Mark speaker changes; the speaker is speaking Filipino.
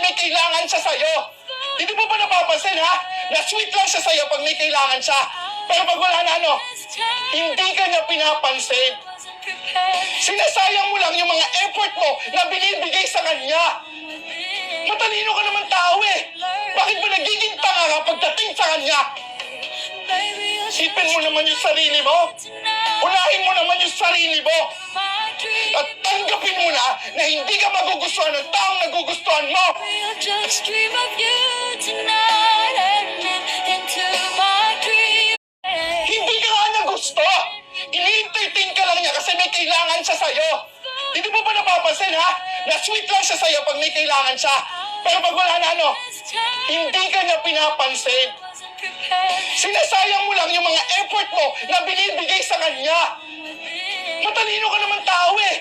Speaker 1: may kailangan siya sa'yo. Hindi mo ba napapansin, ha? Na sweet lang siya sa'yo pag may kailangan siya. Pero pag wala na hindi ka niya pinapansin. Sinasayang mo lang yung mga effort mo na binibigay sa kanya. Matalino ka naman tao eh. Bakit mo nagiging tanga ka pagdating sa kanya? Isipin mo naman yung sarili mo. Unahin mo naman yung sarili mo. At tanggapin mo na hindi ka magugustuhan ng taong nagugustuhan mo. Hindi ka nga na gusto. Ini-entertain ka lang niya kasi may kailangan siya sa'yo. Hindi mo ba napapansin, ha? Na sweet lang siya sa'yo pag may kailangan siya. Pero pag wala na hindi ka niya pinapansin. Sinasayang mo lang yung mga effort mo na binibigay sa kanya. Matalino ka naman tao eh.